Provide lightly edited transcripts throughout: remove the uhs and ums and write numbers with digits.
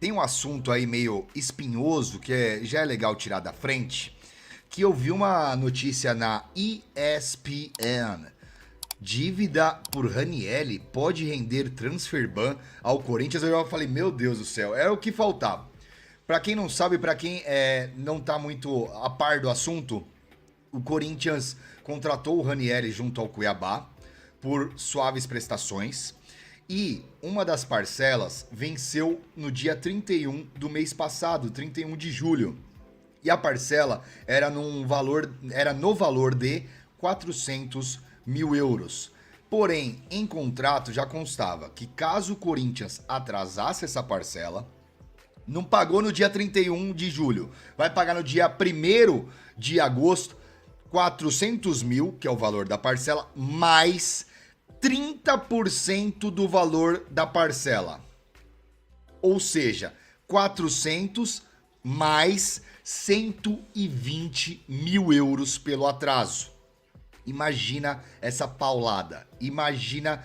tem um assunto aí meio espinhoso que já é legal tirar da frente, que eu vi uma notícia na ESPN. Dívida por Ranieri pode render transfer ban ao Corinthians. Eu já falei, meu Deus do céu, é o que faltava. Pra quem não sabe, pra quem não tá muito a par do assunto, o Corinthians contratou o Ranieri junto ao Cuiabá por suaves prestações. E uma das parcelas venceu no dia 31 do mês passado, 31 de julho. E a parcela era no valor de 400 mil euros. Porém, em contrato já constava que caso o Corinthians atrasasse essa parcela, não pagou no dia 31 de julho, vai pagar no dia 1º de agosto, 400 mil, que é o valor da parcela, mais 30% do valor da parcela. Ou seja, 400 mais 120 mil euros pelo atraso. Imagina essa paulada. Imagina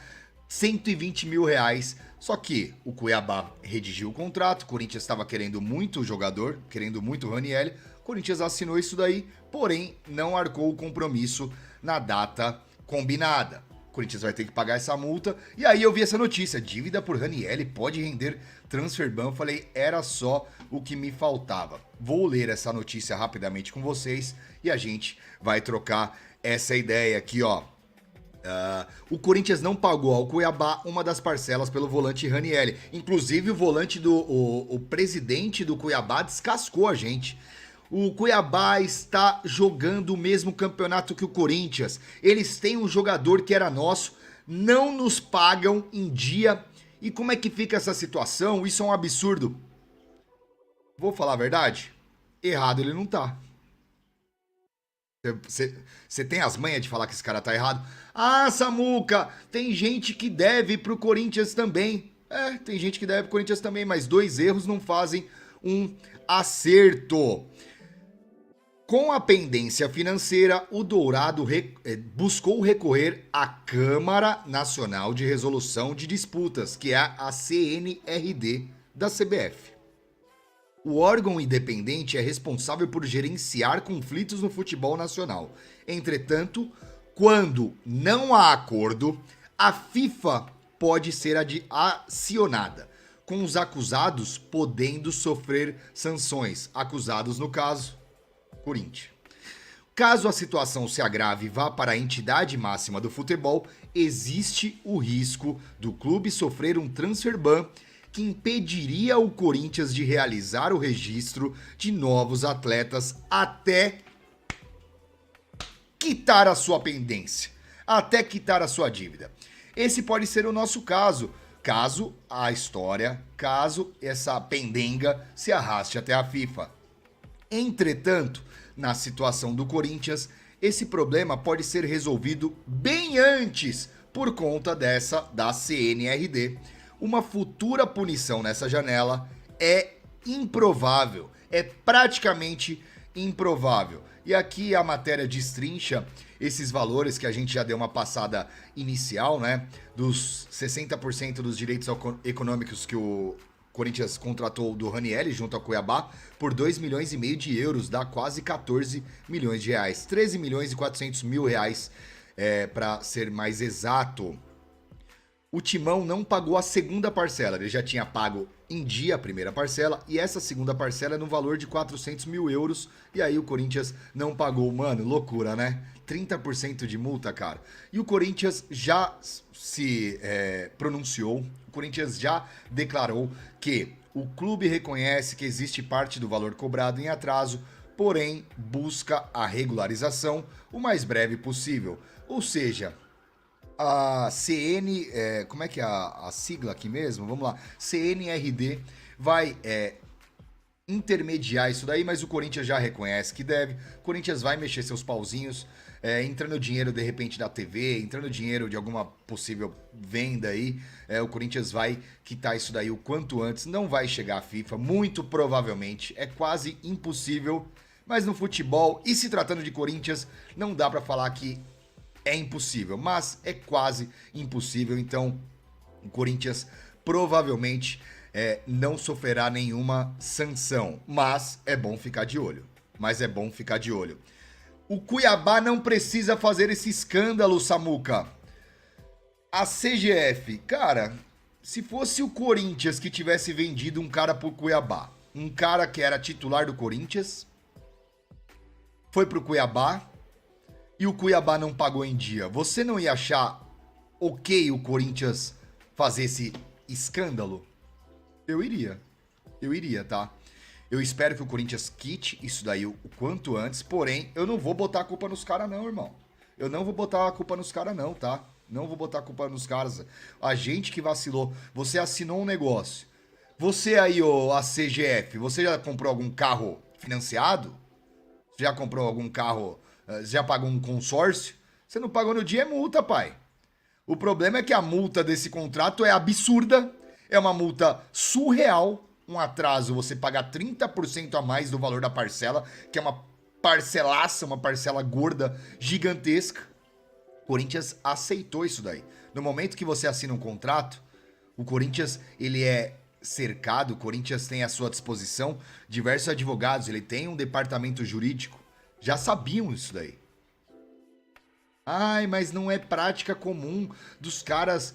120 mil reais. Só que o Cuiabá redigiu o contrato, o Corinthians estava querendo muito o jogador, querendo muito o Ranieri. O Corinthians assinou isso daí, porém não arcou o compromisso na data combinada. O Corinthians vai ter que pagar essa multa. E aí eu vi essa notícia, dívida por Ranieri pode render transfer ban. Eu falei, era só o que me faltava. Vou ler essa notícia rapidamente com vocês e a gente vai trocar essa ideia aqui, ó. O Corinthians não pagou ao Cuiabá uma das parcelas pelo volante Ranieri. Inclusive o presidente do Cuiabá descascou a gente. O Cuiabá está jogando o mesmo campeonato que o Corinthians. Eles têm um jogador que era nosso, não nos pagam em dia. E como é que fica essa situação? Isso é um absurdo. Vou falar a verdade? Errado ele não tá. Você tem as manhas de falar que esse cara tá errado? Ah, Samuca, tem gente que deve pro Corinthians também. Tem gente que deve pro Corinthians também, mas 2 erros não fazem um acerto. Com a pendência financeira, o Dourado buscou recorrer à Câmara Nacional de Resolução de Disputas, que é a CNRD da CBF. O órgão independente é responsável por gerenciar conflitos no futebol nacional. Entretanto, quando não há acordo, a FIFA pode ser acionada, com os acusados podendo sofrer sanções. Acusados, no caso, Corinthians. Caso a situação se agrave e vá para a entidade máxima do futebol, existe o risco do clube sofrer um transfer ban que impediria o Corinthians de realizar o registro de novos atletas até quitar a sua pendência, até quitar a sua dívida. Esse pode ser o nosso caso, caso essa pendenga se arraste até a FIFA. Entretanto, na situação do Corinthians, esse problema pode ser resolvido bem antes por conta da CNRD. Uma futura punição nessa janela é improvável, é praticamente improvável. E aqui a matéria destrincha esses valores que a gente já deu uma passada inicial, né? Dos 60% dos direitos econômicos que o Corinthians contratou do Ranieri junto ao Cuiabá por 2,5 milhões de euros, dá quase 14 milhões de reais. 13 milhões e 400 mil reais, para ser mais exato. O Timão não pagou a segunda parcela, ele já tinha pago em dia a primeira parcela e essa segunda parcela é no valor de 400 mil euros e aí o Corinthians não pagou. Mano, loucura, né? 30% de multa, cara. E o Corinthians já se pronunciou, o Corinthians já declarou que o clube reconhece que existe parte do valor cobrado em atraso, porém busca a regularização o mais breve possível. Ou seja, a como é que é a sigla aqui mesmo? Vamos lá. CNRD vai intermediar isso daí, mas o Corinthians já reconhece que deve. O Corinthians vai mexer seus pauzinhos, entrando dinheiro de repente da TV, entrando dinheiro de alguma possível venda aí. O Corinthians vai quitar isso daí o quanto antes. Não vai chegar à FIFA, muito provavelmente. É quase impossível. Mas no futebol, e se tratando de Corinthians, não dá pra falar que é impossível, mas é quase impossível. Então, o Corinthians provavelmente não sofrerá nenhuma sanção. Mas é bom ficar de olho. O Cuiabá não precisa fazer esse escândalo, Samuca. A CGF, cara, se fosse o Corinthians que tivesse vendido um cara pro Cuiabá, um cara que era titular do Corinthians, foi pro Cuiabá e o Cuiabá não pagou em dia, você não ia achar ok o Corinthians fazer esse escândalo? Eu iria, tá? Eu espero que o Corinthians quite isso daí o quanto antes, porém, eu não vou botar a culpa nos caras não, irmão. Eu não vou botar a culpa nos caras não, tá? Não vou botar a culpa nos caras. A gente que vacilou. Você assinou um negócio. Você aí, a CGF, você já comprou algum carro financiado? Já comprou algum carro? Já pagou um consórcio? Você não pagou no dia, é multa, pai. O problema é que a multa desse contrato é absurda. É uma multa surreal. Um atraso, você pagar 30% a mais do valor da parcela, que é uma parcelaça, uma parcela gorda, gigantesca. Corinthians aceitou isso daí. No momento que você assina um contrato, o Corinthians, ele é cercado, o Corinthians tem à sua disposição diversos advogados, ele tem um departamento jurídico. Já sabiam isso daí. Ai, mas não é prática comum dos caras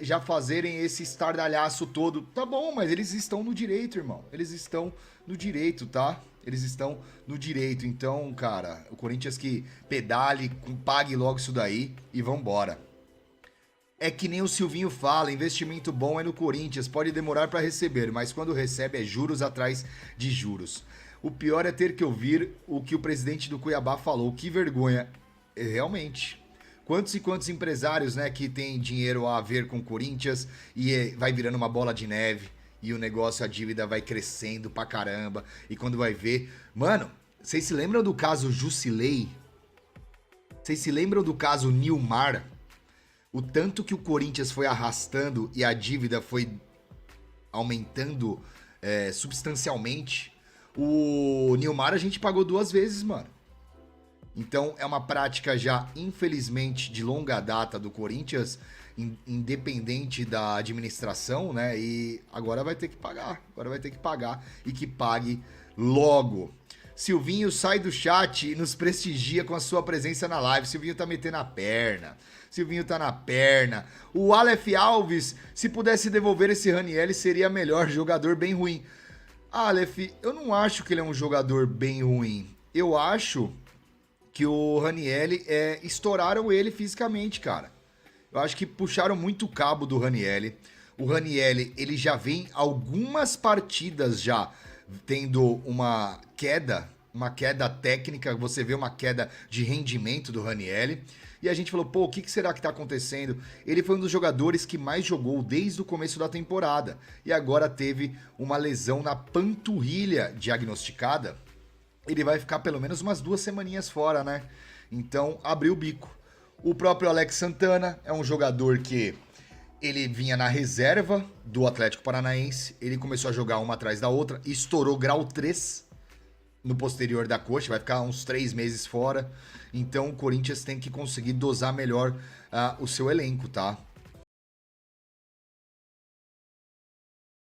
já fazerem esse estardalhaço todo. Tá bom, mas eles estão no direito, irmão. Eles estão no direito, tá? Eles estão no direito. Então, cara, o Corinthians que pedale, pague logo isso daí e vambora. É que nem o Silvinho fala, investimento bom é no Corinthians, pode demorar pra receber, mas quando recebe é juros atrás de juros. O pior é ter que ouvir o que o presidente do Cuiabá falou. Que vergonha. Realmente. Quantos e quantos empresários, né, que tem dinheiro a ver com o Corinthians e vai virando uma bola de neve e o negócio, a dívida vai crescendo pra caramba. E quando vai ver... Mano, vocês se lembram do caso Jusilei? Vocês se lembram do caso Nilmar? O tanto que o Corinthians foi arrastando e a dívida foi aumentando substancialmente. O Nilmar a gente pagou 2 vezes, mano. Então é uma prática já, infelizmente, de longa data do Corinthians, independente da administração, né? E agora vai ter que pagar. E que pague logo. Silvinho, sai do chat e nos prestigia com a sua presença na live. Silvinho tá metendo a perna. O Aleph Alves, se pudesse devolver esse Ranieri, seria melhor. Jogador bem ruim. Aleph, eu não acho que ele é um jogador bem ruim. Eu acho que o Ranieri estouraram ele fisicamente, cara. Eu acho que puxaram muito o cabo do Ranieri. O Ranieri, ele já vem algumas partidas já tendo uma queda técnica, você vê uma queda de rendimento do Ranieri. E a gente falou, pô, o que será que tá acontecendo? Ele foi um dos jogadores que mais jogou desde o começo da temporada. E agora teve uma lesão na panturrilha diagnosticada. Ele vai ficar pelo menos umas 2 semaninhas fora, né? Então, abriu o bico. O próprio Alex Santana é um jogador que ele vinha na reserva do Atlético Paranaense. Ele começou a jogar uma atrás da outra. Estourou grau 3 no posterior da coxa. Vai ficar uns 3 meses fora. Então, o Corinthians tem que conseguir dosar melhor o seu elenco, tá?